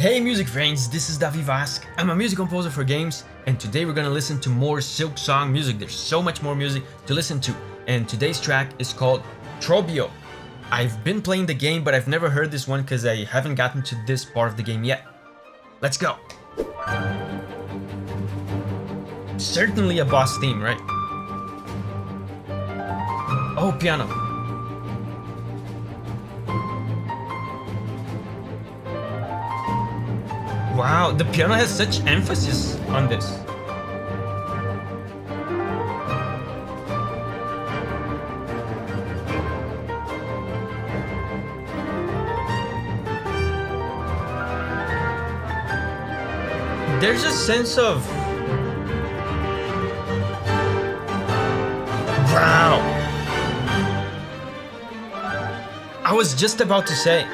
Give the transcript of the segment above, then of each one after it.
Hey music friends, this is Davi Vasc. I'm a music composer for games, and today we're gonna listen to more Silksong music. There's so much more music to listen to, and today's track is called Trobbio. I've been playing the game, but I've never heard this one because I haven't gotten to this part of the game yet. Let's go! Certainly a boss theme, right? Oh, piano. Wow, the piano has such emphasis on this. There's a sense of... Wow! I was just about to say...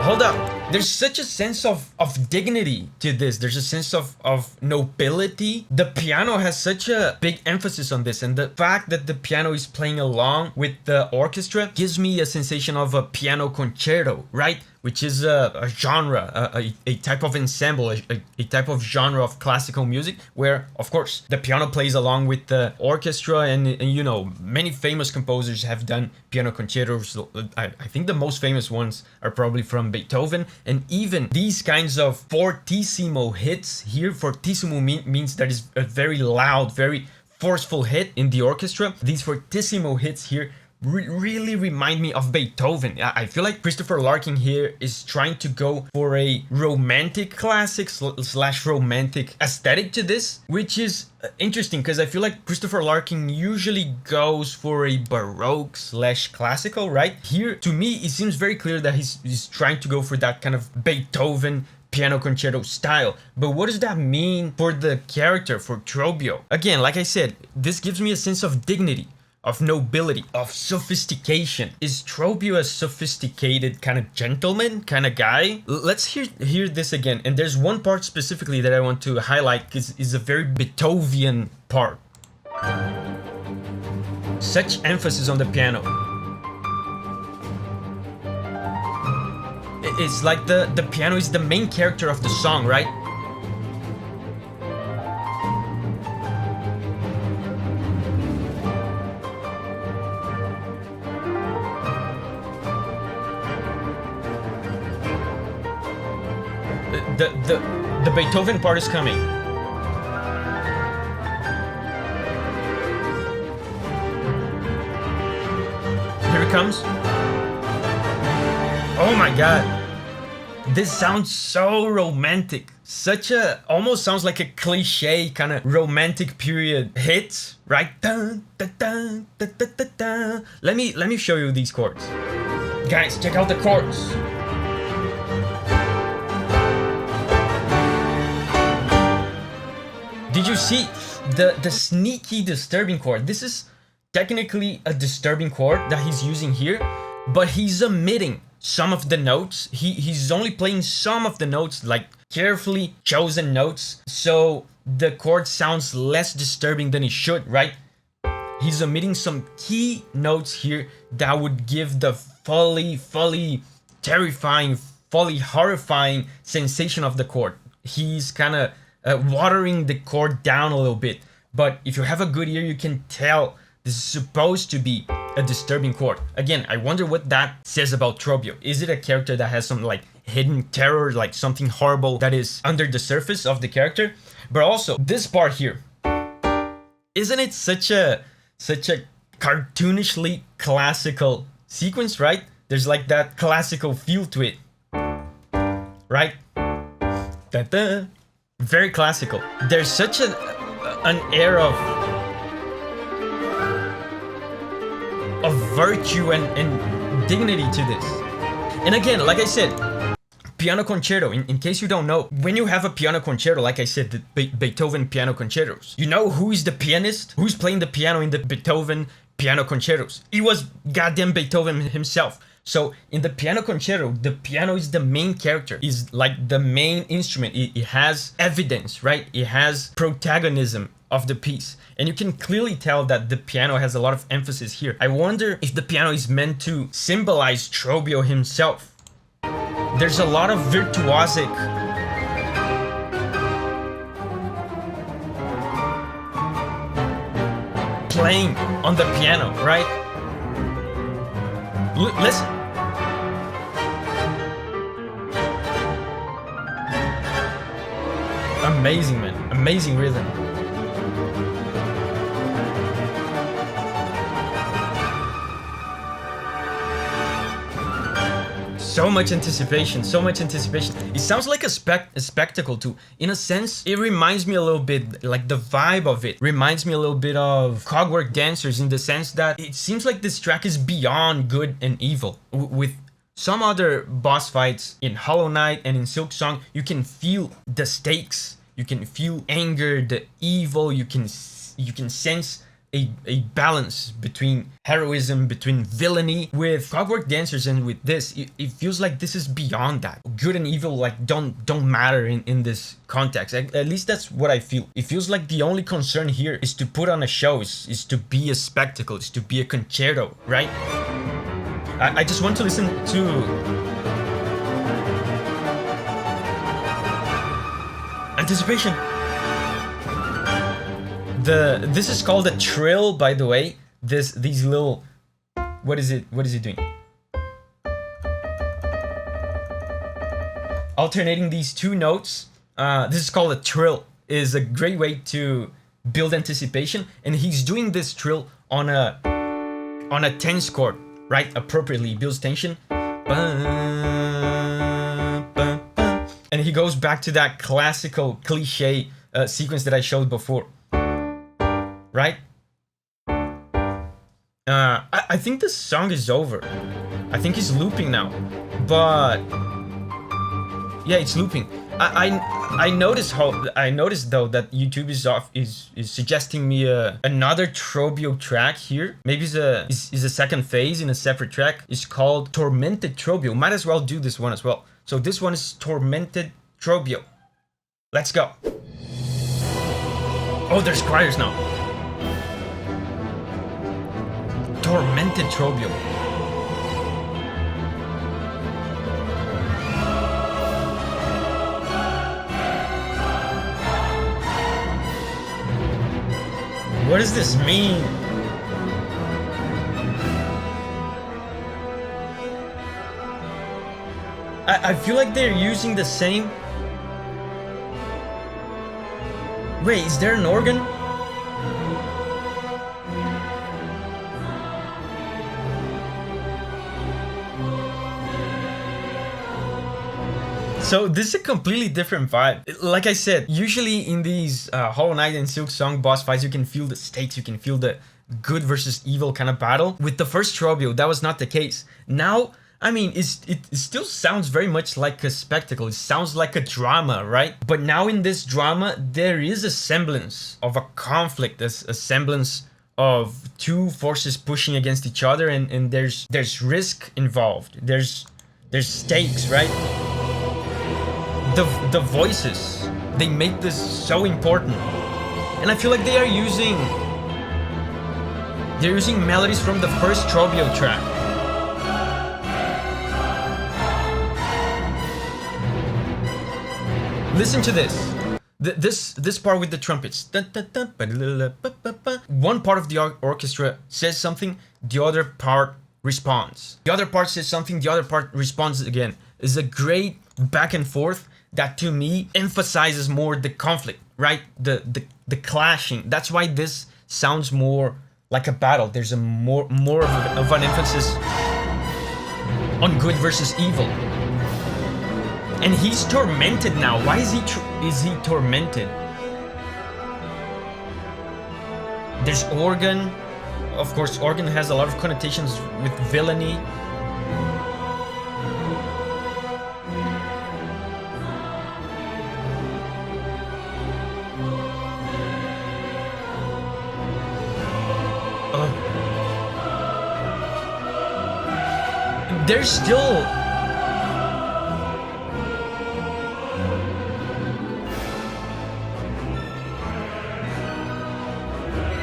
Hold up! There's such a sense of dignity to this. There's a sense of nobility. The piano has such a big emphasis on this, and the fact that the piano is playing along with the orchestra gives me a sensation of a piano concerto, right? Which is a genre, a type of ensemble, a type of genre of classical music where, of course, the piano plays along with the orchestra, and you know, many famous composers have done piano concertos. I think the most famous ones are probably from Beethoven, and even these kinds of fortissimo hits here, fortissimo means that is a very loud, very forceful hit in the orchestra. These fortissimo hits here really remind me of Beethoven. I feel like Christopher Larkin here is trying to go for a romantic classic slash romantic aesthetic to this, which is interesting because I feel like Christopher Larkin usually goes for a baroque slash classical, right? Here, to me, it seems very clear that he's trying to go for that kind of Beethoven piano concerto style. But what does that mean for the character, for Trobbio? Again, like I said, this gives me a sense of dignity, of nobility, of sophistication. Is Trobbio a sophisticated kind of gentleman kind of guy? Let's hear this again. And there's one part specifically that I want to highlight because it's a very Beethoven part. Such emphasis on the piano. It's like the piano is the main character of the song, right? The Beethoven part is coming. Here it comes. Oh my god. This sounds so romantic. Such a, almost sounds like a cliche kind of romantic period hit, right? Dun, dun, dun, dun, dun, dun, dun. Let me show you these chords. Guys, check out the chords. Did you see the sneaky disturbing chord? This is technically a disturbing chord that he's using here, but he's omitting some of the notes. He's only playing some of the notes, like carefully chosen notes, so the chord sounds less disturbing than it should, right? He's omitting some key notes here that would give the fully terrifying, fully horrifying sensation of the chord. He's kind of watering the chord down a little bit, but if you have a good ear, you can tell this is supposed to be a disturbing chord. Again, I wonder what that says about Trobbio. Is it a character that has some like hidden terror, like something horrible that is under the surface of the character? But also this part here, isn't it such a cartoonishly classical sequence, right? There's like that classical feel to it, right? Da-da. Very classical. There's such an air of virtue and dignity to this. And again, like I said, piano concerto, in case you don't know, when you have a piano concerto, like I said, the Beethoven piano concertos, you know who is the pianist? Who's playing the piano in the Beethoven piano concertos? It was goddamn Beethoven himself. So in the piano concerto, the piano is the main character, is like the main instrument. It has evidence, right? It has protagonism of the piece. And you can clearly tell that the piano has a lot of emphasis here. I wonder if the piano is meant to symbolize Trobbio himself. There's a lot of virtuosic playing on the piano, right? Listen. Amazing, man. Amazing rhythm. So much anticipation, so much anticipation. It sounds like a spectacle too. In a sense, it reminds me a little bit, like the vibe of it reminds me a little bit of Cogwork Dancers, in the sense that it seems like this track is beyond good and evil. With some other boss fights in Hollow Knight and in Silksong, you can feel the stakes. You can feel anger, the evil. You can sense a balance between heroism, between villainy. With Cogwork Dancers and with this, it feels like this is beyond that. Good and evil like don't matter in this context. At least that's what I feel. It feels like the only concern here is to put on a show, is to be a spectacle, is to be a concerto, right? I just want to listen to anticipation. This is called a trill, by the way. These little, what is it doing? Alternating these two notes. This is called a trill. Is a great way to build anticipation, and he's doing this trill on a tense chord, right? Appropriately, he builds tension. And he goes back to that classical cliche sequence that I showed before. Right? I think the song is over. I think he's looping now. But yeah, it's looping. I noticed though that YouTube is suggesting me another Trobbio track here. Maybe it's a second phase in a separate track. It's called Tormented Trobio. Might as well do this one as well. So this one is Tormented Trobio. Let's go. Oh, there's choirs now. Tormented Trobio. What does this mean? I feel like they're using the same. Wait, is there an organ? So this is a completely different vibe. Like I said, usually in these Hollow Knight and Silksong boss fights, you can feel the stakes, you can feel the good versus evil kind of battle. With the first Trobbio, that was not the case. Now, I mean, it still sounds very much like a spectacle. It sounds like a drama, right? But now in this drama, there is a semblance of a conflict, a semblance of two forces pushing against each other, and there's risk involved. There's stakes, right? The voices, they make this so important. And I feel like they're using melodies from the first Trobbio track. Listen to this. This part with the trumpets. One part of the orchestra says something, the other part responds. The other part says something, the other part responds again. It's a great back and forth that to me emphasizes more the conflict, right? The clashing. That's why this sounds more like a battle. There's a more of an emphasis on good versus evil. And he's tormented now. Why is he tormented? There's organ. Of course, organ has a lot of connotations with villainy. There's still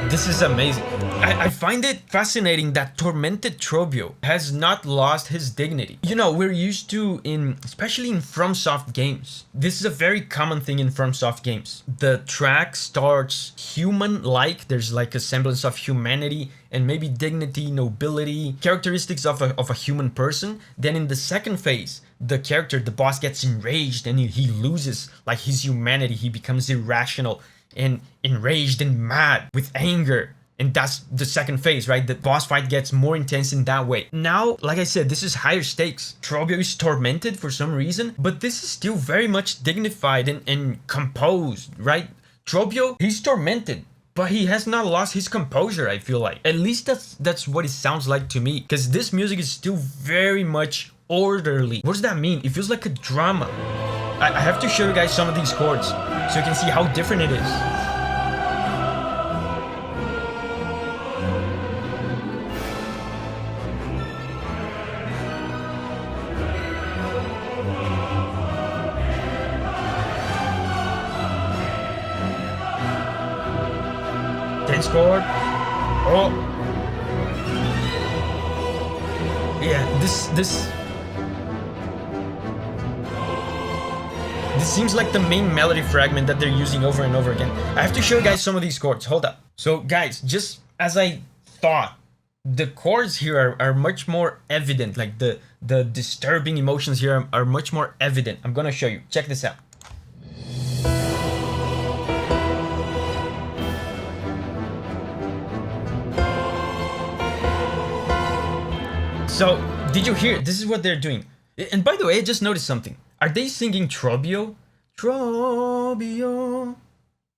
This is amazing. I find it fascinating that Tormented Trobio has not lost his dignity. You know, we're used to, especially in FromSoft games, this is a very common thing in FromSoft games. The track starts human-like, there's like a semblance of humanity and maybe dignity, nobility, characteristics of a human person. Then in the second phase, the character, the boss, gets enraged and he loses like his humanity. He becomes irrational and enraged and mad with anger. And that's the second phase, right? The boss fight gets more intense in that way. Now, like I said, this is higher stakes. Trobbio is tormented for some reason, but this is still very much dignified and composed, right? Trobbio, he's tormented, but he has not lost his composure, I feel like. At least that's what it sounds like to me, because this music is still very much orderly. What does that mean? It feels like a drama. I have to show you guys some of these chords so you can see how different it is. Tense chord. Oh. Yeah, this seems like the main melody fragment that they're using over and over again. I have to show you guys some of these chords. Hold up. So guys, just as I thought, the chords here are much more evident. Like the disturbing emotions here are much more evident. I'm gonna show you. Check this out. So, did you hear? This is what they're doing. And by the way, I just noticed something. Are they singing Trobbio? Trobbio.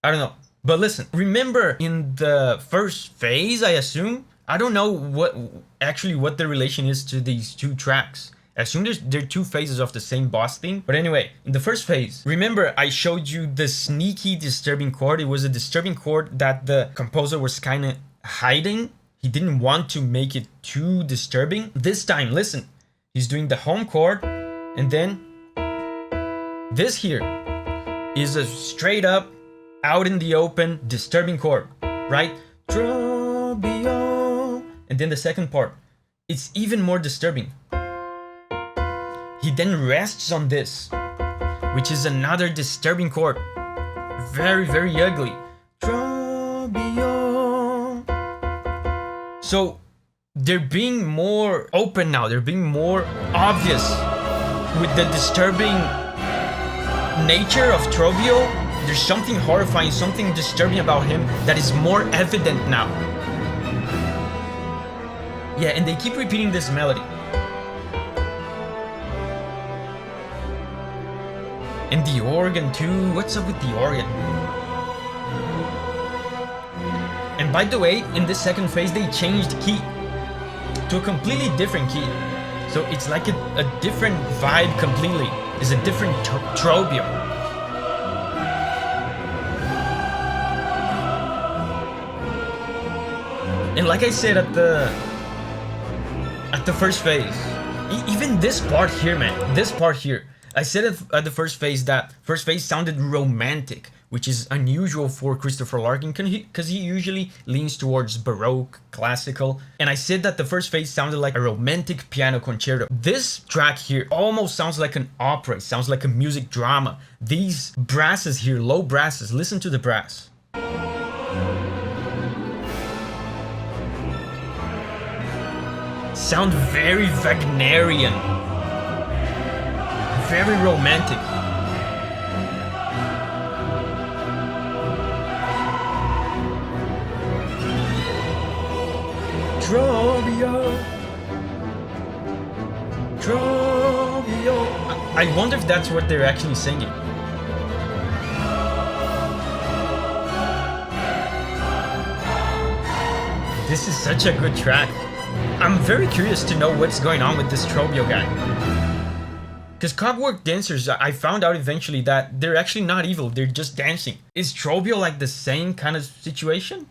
I don't know. But listen, remember in the first phase, I assume? I don't know what the relation is to these two tracks. I assume they're two phases of the same boss theme. But anyway, in the first phase, remember I showed you the sneaky disturbing chord. It was a disturbing chord that the composer was kind of hiding. He didn't want to make it too disturbing. This time, listen, he's doing the home chord, and then this here is a straight up, out in the open, disturbing chord, right? Trobbio. And then the second part, it's even more disturbing. He then rests on this, which is another disturbing chord. Very, very ugly. Trobbio. So they're being more open now. They're being more obvious with the disturbing nature of Trobbio. There's something horrifying, something disturbing about him that is more evident now. Yeah, and they keep repeating this melody. And the organ too. What's up with the organ? And by the way, in this second phase, they changed key to a completely different key. So it's like a different vibe completely. It's a different Trobbio. And like I said at the first phase, even this part here, man, this part here, I said at the first phase that first phase sounded romantic, which is unusual for Christopher Larkin because he usually leans towards Baroque, classical. And I said that the first phase sounded like a romantic piano concerto. This track here almost sounds like an opera. It sounds like a music drama. These brasses here, low brasses, listen to the brass. Sound very Wagnerian, very romantic. Trobbio, Trobbio. I wonder if that's what they're actually singing. This is such a good track. I'm very curious to know what's going on with this Trobbio guy. Because Cogwork Dancers, I found out eventually that they're actually not evil, they're just dancing. Is Trobbio like the same kind of situation?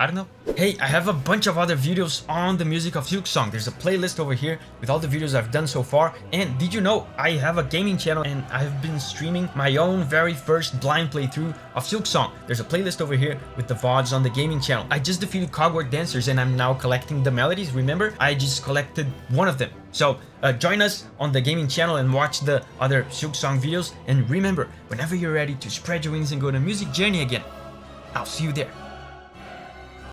I don't know. Hey, I have a bunch of other videos on the music of Silksong. There's a playlist over here with all the videos I've done so far. And did you know I have a gaming channel and I've been streaming my own very first blind playthrough of Silksong. There's a playlist over here with the VODs on the gaming channel. I just defeated Cogwart Dancers and I'm now collecting the melodies. Remember, I just collected one of them. So join us on the gaming channel and watch the other Silksong videos. And remember, whenever you're ready to spread your wings and go on a music journey again, I'll see you there.